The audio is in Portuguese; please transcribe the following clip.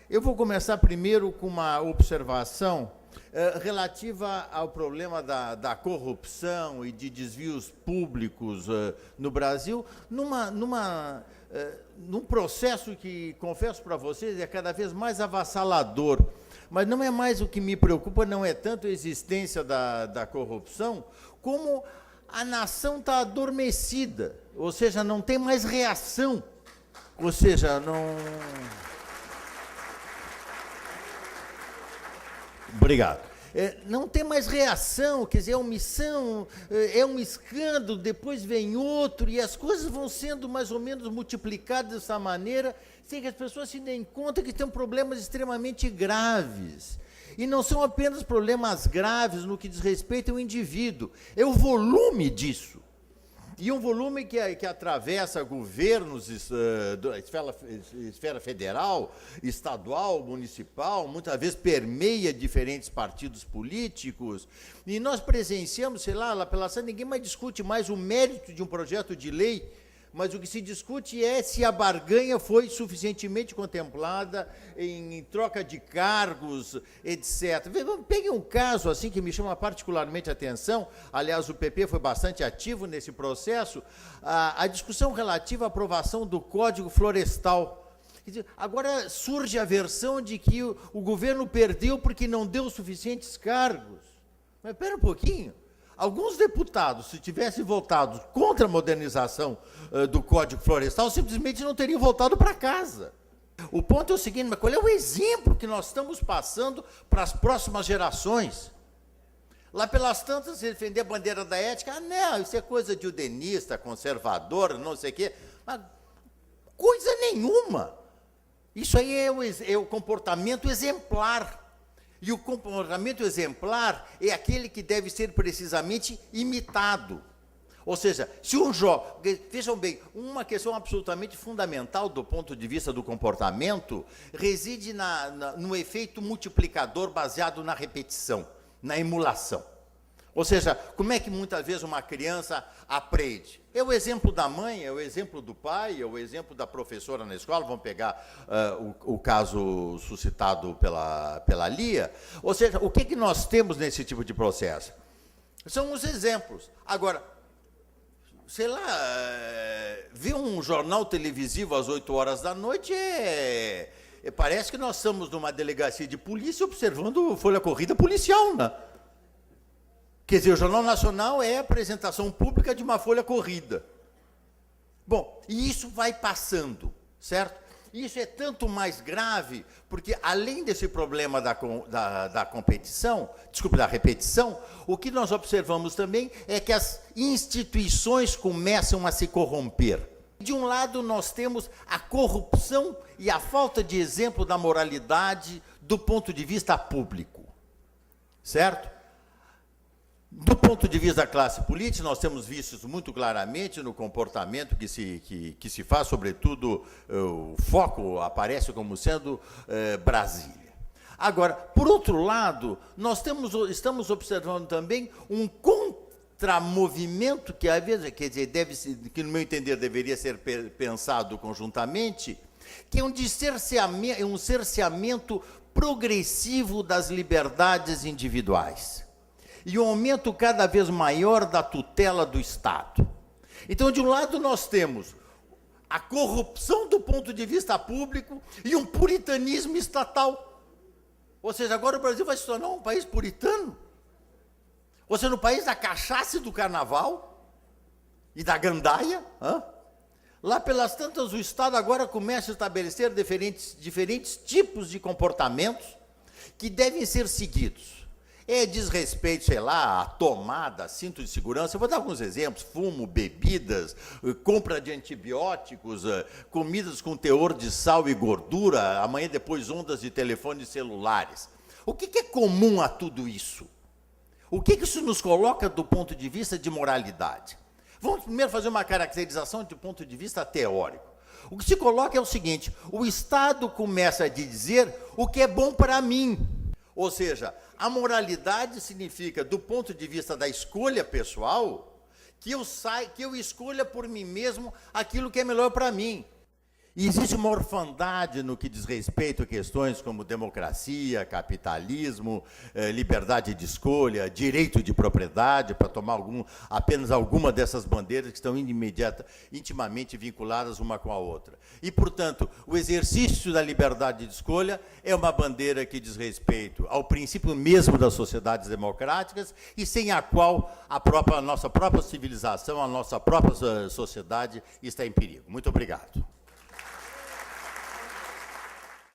Eu vou começar primeiro com uma observação relativa ao problema da corrupção e de desvios públicos no Brasil, num processo que, confesso para vocês, é cada vez mais avassalador. Mas não é mais o que me preocupa, não é tanto a existência da corrupção, como a nação está adormecida, ou seja, não tem mais reação. Ou seja, não... Obrigado. Não tem mais reação, quer dizer, é omissão, é um escândalo, depois vem outro, e as coisas vão sendo mais ou menos multiplicadas dessa maneira, sem que as pessoas se deem conta que tem problemas extremamente graves. E não são apenas problemas graves no que diz respeito ao indivíduo, é o volume disso. E um volume que atravessa governos, esfera federal, estadual, municipal, muitas vezes permeia diferentes partidos políticos. E nós presenciamos, sei lá pela Santa, ninguém mais discute mais o mérito de um projeto de lei, mas o que se discute é se a barganha foi suficientemente contemplada em troca de cargos, etc. Peguem um caso assim que me chama particularmente a atenção, aliás, o PP foi bastante ativo nesse processo, a discussão relativa à aprovação do Código Florestal. Quer dizer, agora surge a versão de que o governo perdeu porque não deu suficientes cargos. Mas espera um pouquinho. Alguns deputados, se tivessem votado contra a modernização do Código Florestal, simplesmente não teriam voltado para casa. O ponto é o seguinte, mas qual é o exemplo que nós estamos passando para as próximas gerações? Lá pelas tantas, se defender a bandeira da ética, não, isso é coisa de udenista, conservador, não sei o quê. Mas coisa nenhuma. Isso aí é o comportamento exemplar. E o comportamento exemplar é aquele que deve ser precisamente imitado. Ou seja, se um jovem... Vejam bem, uma questão absolutamente fundamental do ponto de vista do comportamento reside no efeito multiplicador baseado na repetição, na emulação. Ou seja, como é que muitas vezes uma criança aprende? É o exemplo da mãe, é o exemplo do pai, é o exemplo da professora na escola, vamos pegar o caso suscitado pela Lia. Ou seja, o que nós temos nesse tipo de processo? São os exemplos. Agora, sei lá, ver um jornal televisivo às 8 horas da noite parece que nós estamos numa delegacia de polícia observando folha corrida policial, né? Quer dizer, o Jornal Nacional é a apresentação pública de uma folha corrida. Bom, e isso vai passando, certo? Isso é tanto mais grave, porque além desse problema da competição, desculpe, da repetição, o que nós observamos também é que as instituições começam a se corromper. De um lado, nós temos a corrupção e a falta de exemplo da moralidade do ponto de vista público, certo? Do ponto de vista da classe política, nós temos visto isso muito claramente no comportamento que se faz, sobretudo, o foco aparece como sendo Brasília. Agora, por outro lado, nós estamos observando também um contramovimento que, às vezes, quer dizer, que, no meu entender, deveria ser pensado conjuntamente, que é um cerceamento progressivo das liberdades individuais. E um aumento cada vez maior da tutela do Estado. Então, de um lado, nós temos a corrupção do ponto de vista público e um puritanismo estatal. Ou seja, agora o Brasil vai se tornar um país puritano. Ou seja, no país da cachaça e do carnaval e da gandaia. Lá pelas tantas, o Estado agora começa a estabelecer diferentes tipos de comportamentos que devem ser seguidos. Diz respeito, sei lá, a tomada, cinto de segurança. Eu vou dar alguns exemplos: fumo, bebidas, compra de antibióticos, comidas com teor de sal e gordura, amanhã depois ondas de telefones celulares. O que é comum a tudo isso? O que isso nos coloca do ponto de vista de moralidade? Vamos primeiro fazer uma caracterização do ponto de vista teórico. O que se coloca é o seguinte: o Estado começa a dizer o que é bom para mim. Ou seja, a moralidade significa, do ponto de vista da escolha pessoal, que eu escolha por mim mesmo aquilo que é melhor para mim. E existe uma orfandade no que diz respeito a questões como democracia, capitalismo, liberdade de escolha, direito de propriedade, para tomar apenas alguma dessas bandeiras que estão intimamente vinculadas uma com a outra. E, portanto, o exercício da liberdade de escolha é uma bandeira que diz respeito ao princípio mesmo das sociedades democráticas e sem a qual a nossa própria civilização, a nossa própria sociedade está em perigo. Muito obrigado.